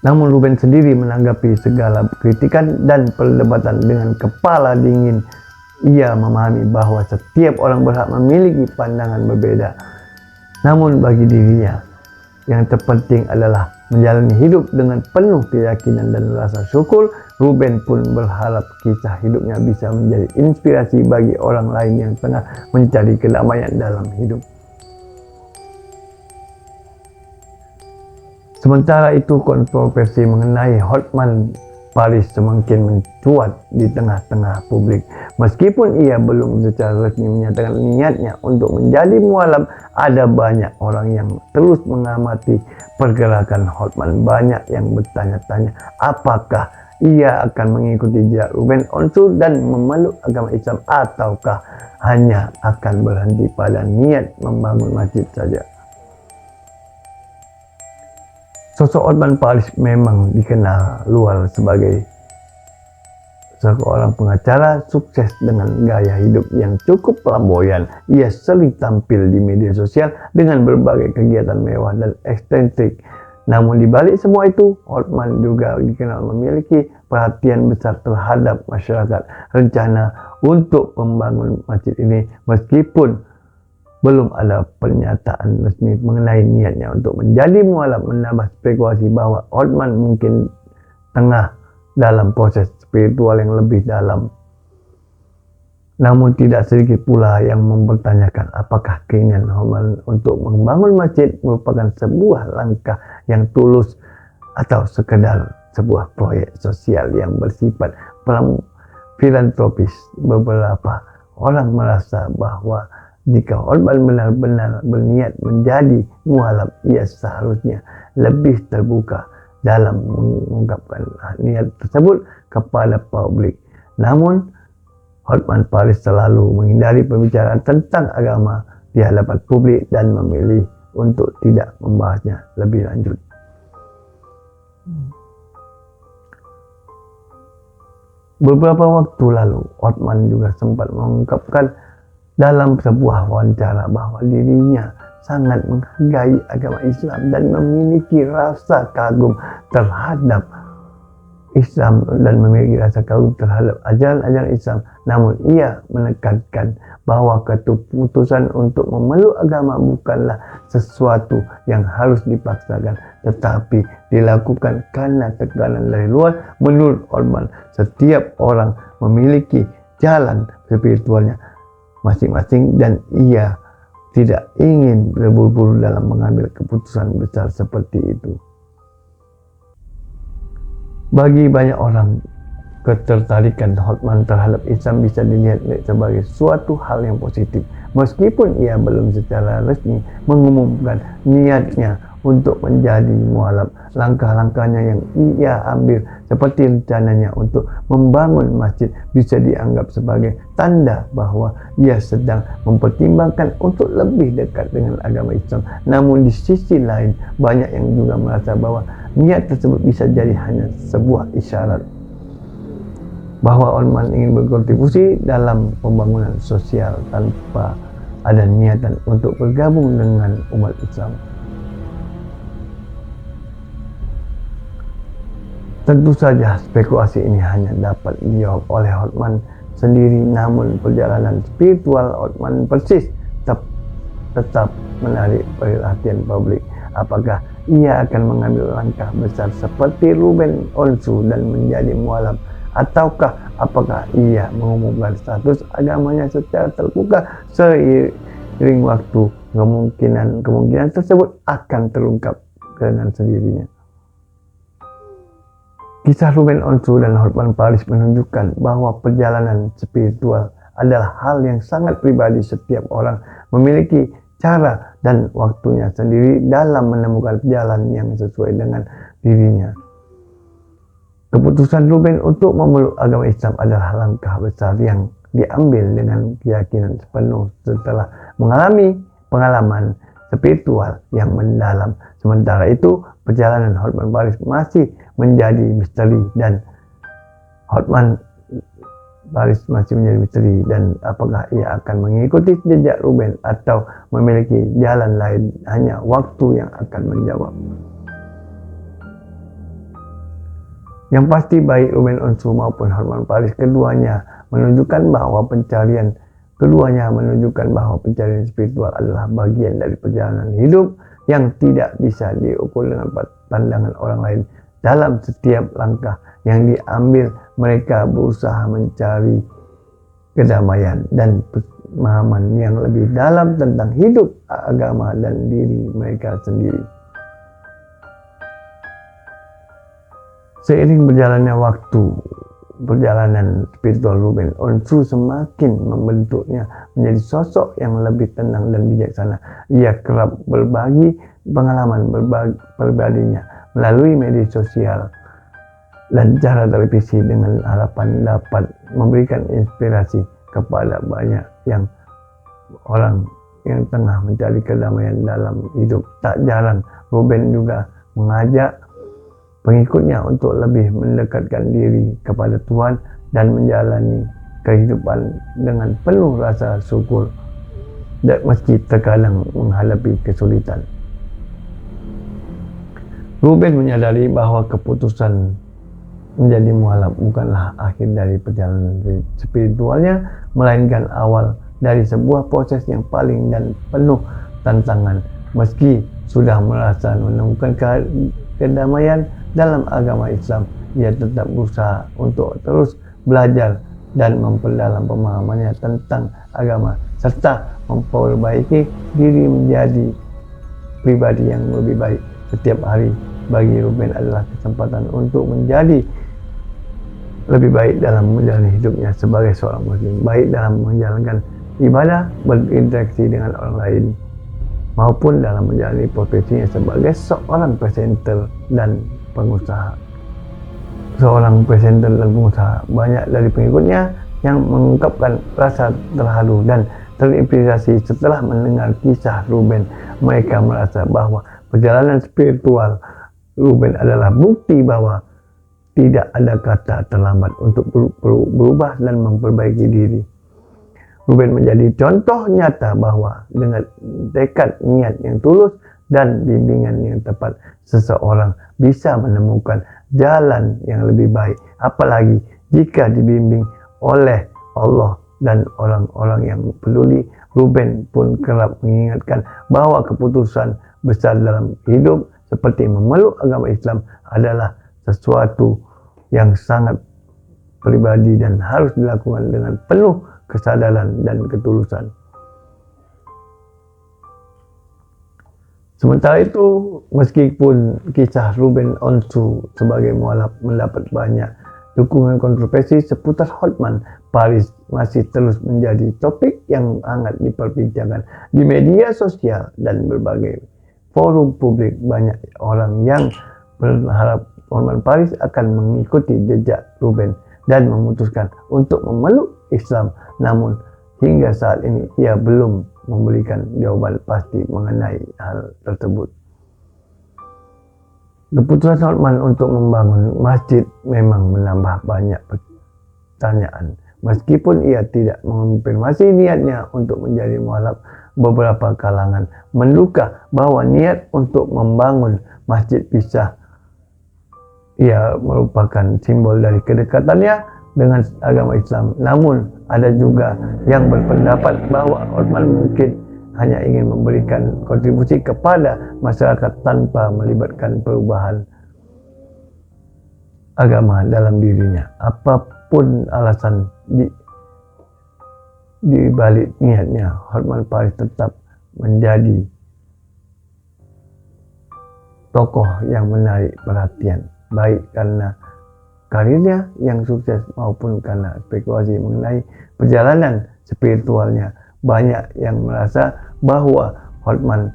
Namun Ruben sendiri menanggapi segala kritikan dan perdebatan dengan kepala dingin. Ia memahami bahwa setiap orang berhak memiliki pandangan berbeda. Namun bagi dirinya, yang terpenting adalah menjalani hidup dengan penuh keyakinan dan rasa syukur. Ruben pun berharap kisah hidupnya bisa menjadi inspirasi bagi orang lain yang tengah mencari kedamaian dalam hidup. Sementara itu, kontroversi mengenai Hotman Paris semakin mencuat di tengah-tengah publik. Meskipun ia belum secara resmi menyatakan niatnya untuk menjadi mualaf, ada banyak orang yang terus mengamati pergerakan Hotman. Banyak yang bertanya-tanya apakah ia akan mengikuti jejak Ruben Onsu dan memeluk agama Islam, ataukah hanya akan berhenti pada niat membangun masjid saja. Sosok Hotman Paris memang dikenal luar sebagai seorang pengacara sukses dengan gaya hidup yang cukup flamboyan. Ia sering tampil di media sosial dengan berbagai kegiatan mewah dan ekstensif. Namun di balik semua itu, Hotman juga dikenal memiliki perhatian besar terhadap masyarakat. Rencana untuk membangun masjid ini, meskipun belum ada pernyataan resmi mengenai niatnya untuk menjadi mualaf, menambah spekulasi bahwa Hotman mungkin tengah dalam proses spiritual yang lebih dalam. Namun tidak sedikit pula yang mempertanyakan apakah keinginan Hotman untuk membangun masjid merupakan sebuah langkah yang tulus atau sekedar sebuah proyek sosial yang bersifat filantropis. Beberapa orang merasa bahwa jika Hotman benar-benar berniat menjadi mualaf, ia seharusnya lebih terbuka dalam mengungkapkan niat tersebut kepada publik. Namun, Hotman Paris selalu menghindari pembicaraan tentang agama di hadapan publik dan memilih untuk tidak membahasnya lebih lanjut. Beberapa waktu lalu, Hotman juga sempat mengungkapkan dalam sebuah wawancara bahwa dirinya sangat menghargai agama Islam dan memiliki rasa kagum terhadap Islam dan memiliki rasa kagum terhadap ajaran-ajaran Islam. Namun ia menekankan bahwa keputusan untuk memeluk agama bukanlah sesuatu yang harus dipaksakan, tetapi dilakukan karena tekanan dari luar. Menurut Hotman, setiap orang memiliki jalan spiritualnya masing-masing dan ia tidak ingin terburu-buru dalam mengambil keputusan besar seperti itu. Bagi banyak orang, ketertarikan Hotman terhadap Islam bisa dilihat sebagai suatu hal yang positif. Meskipun ia belum secara resmi mengumumkan niatnya untuk menjadi mualaf, langkah-langkahnya yang ia ambil seperti rencananya untuk membangun masjid bisa dianggap sebagai tanda bahwa ia sedang mempertimbangkan untuk lebih dekat dengan agama Islam. Namun di sisi lain, banyak yang juga merasa bahwa niat tersebut bisa jadi hanya sebuah isyarat bahwa Hotman ingin berkontribusi dalam pembangunan sosial tanpa ada niatan untuk bergabung dengan umat Islam. Tentu saja spekulasi ini hanya dapat dijawab oleh Hotman sendiri, namun perjalanan spiritual Hotman persis tetap menarik perhatian publik. Apakah ia akan mengambil langkah besar seperti Ruben Onsu dan menjadi mualaf, ataukah apakah ia mengumumkan status agamanya secara terbuka? Seiring waktu, kemungkinan tersebut akan terungkap dengan sendirinya. Kisah Ruben Onsu dan Hotman Paris menunjukkan bahwa perjalanan spiritual adalah hal yang sangat pribadi. Setiap orang memiliki cara dan waktunya sendiri dalam menemukan jalan yang sesuai dengan dirinya. Keputusan Ruben untuk memeluk agama Islam adalah langkah besar yang diambil dengan keyakinan sepenuh setelah mengalami pengalaman spiritual yang mendalam. Sementara itu, perjalanan Hotman Paris masih menjadi misteri dan apakah ia akan mengikuti jejak Ruben atau memiliki jalan lain, hanya waktu yang akan menjawab. Yang pasti baik Ruben Onsu maupun Hotman Paris keduanya menunjukkan bahwa pencarian spiritual adalah bagian dari perjalanan hidup yang tidak bisa diukur dengan pandangan orang lain. Dalam setiap langkah yang diambil, mereka berusaha mencari kedamaian dan pemahaman yang lebih dalam tentang hidup, agama, dan diri mereka sendiri. Seiring berjalannya waktu, perjalanan spiritual Ruben Onsu semakin membentuknya menjadi sosok yang lebih tenang dan bijaksana. Ia kerap berbagi pengalaman pribadinya melalui media sosial dan cara televisi dengan harapan dapat memberikan inspirasi kepada banyak orang yang tengah mencari kedamaian dalam hidup. Tak jarang Ruben juga mengajak pengikutnya untuk lebih mendekatkan diri kepada Tuhan dan menjalani kehidupan dengan penuh rasa syukur dan meski terkadang menghadapi kesulitan. Ruben menyadari bahwa keputusan menjadi mualaf bukanlah akhir dari perjalanan spiritualnya, melainkan awal dari sebuah proses yang paling dan penuh tantangan. Meski sudah merasa menemukan kedamaian dalam agama Islam, ia tetap berusaha untuk terus belajar dan memperdalam pemahamannya tentang agama serta memperbaiki diri menjadi pribadi yang lebih baik. Setiap hari bagi Ruben adalah kesempatan untuk menjadi lebih baik dalam menjalani hidupnya sebagai seorang muslim, baik dalam menjalankan ibadah, berinteraksi dengan orang lain, maupun dalam menjalani profesinya sebagai seorang presenter dan pengusaha. Banyak dari pengikutnya yang mengungkapkan rasa terharu dan terinspirasi setelah mendengar kisah Ruben. Mereka merasa bahwa perjalanan spiritual Ruben adalah bukti bahwa tidak ada kata terlambat untuk berubah dan memperbaiki diri. Ruben menjadi contoh nyata bahwa dengan tekad, niat yang tulus, dan bimbingan yang tepat, seseorang bisa menemukan jalan yang lebih baik. Apalagi jika dibimbing oleh Allah dan orang-orang yang peduli. Ruben pun kerap mengingatkan bahwa keputusan besar dalam hidup seperti memeluk agama Islam adalah sesuatu yang sangat pribadi dan harus dilakukan dengan penuh kesadaran dan ketulusan. Sementara itu, meskipun kisah Ruben Onsu sebagai mualaf mendapat banyak dukungan, kontroversi seputar Hotman Paris masih terus menjadi topik yang hangat diperbincangkan di media sosial dan berbagai forum publik. Banyak orang yang berharap Hotman Paris akan mengikuti jejak Ruben dan memutuskan untuk memeluk Islam. Namun hingga saat ini ia belum memberikan jawaban pasti mengenai hal tersebut. Keputusan Hotman untuk membangun masjid memang menambah banyak pertanyaan. Meskipun ia tidak mengonfirmasi niatnya untuk menjadi mualaf, beberapa kalangan menduga bahwa niat untuk membangun masjid pisah ia merupakan simbol dari kedekatannya dengan agama Islam. Namun ada juga yang berpendapat bahwa Hotman mungkin hanya ingin memberikan kontribusi kepada masyarakat tanpa melibatkan perubahan agama dalam dirinya. Apapun alasan di balik niatnya, Hotman Paris tetap menjadi tokoh yang menarik perhatian, baik karena karirnya yang sukses maupun karena spekulasi mengenai perjalanan spiritualnya. Banyak yang merasa bahwa Hotman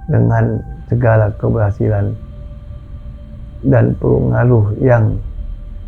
dengan segala keberhasilan dan pengaruh yang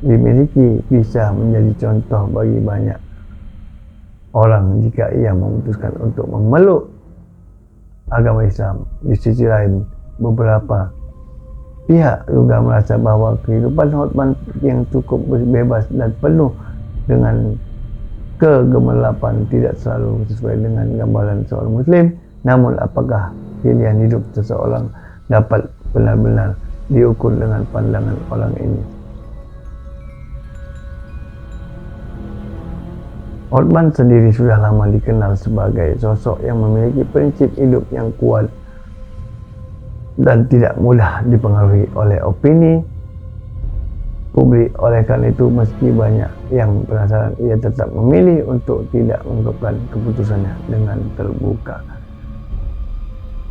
dimiliki bisa menjadi contoh bagi banyak orang jika ia memutuskan untuk memeluk agama Islam. Di sisi lain, beberapa pihak juga merasa bahwa kehidupan Hotman yang cukup bebas dan penuh dengan kegemilapan tidak selalu sesuai dengan gambaran seorang muslim. Namun apakah pilihan hidup seseorang dapat benar-benar diukur dengan pandangan orang ini? Othman sendiri sudah lama dikenal sebagai sosok yang memiliki prinsip hidup yang kuat dan tidak mudah dipengaruhi oleh opini publik. Oleh karena itu, meski banyak yang penasaran, ia tetap memilih untuk tidak mengungkapkan keputusannya dengan terbuka.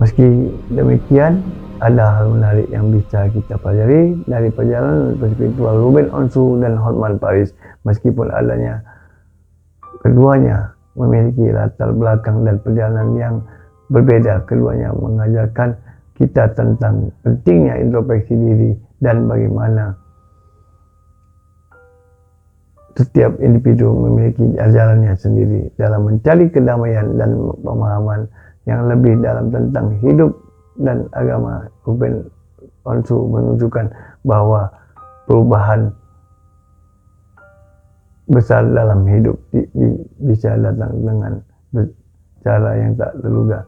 Meski demikian, ada hal menarik yang bisa kita pelajari dari perjalanan spiritual Ruben Onsu dan Hotman Paris. Meskipun keduanya memiliki latar belakang dan perjalanan yang berbeda, keduanya mengajarkan kita tentang pentingnya introspeksi diri dan bagaimana setiap individu memiliki ajarannya sendiri dalam mencari kedamaian dan pemahaman yang lebih dalam tentang hidup dan agama. Ruben Onsu menunjukkan bahwa perubahan besar dalam hidup bisa datang dengan cara yang tak terduga.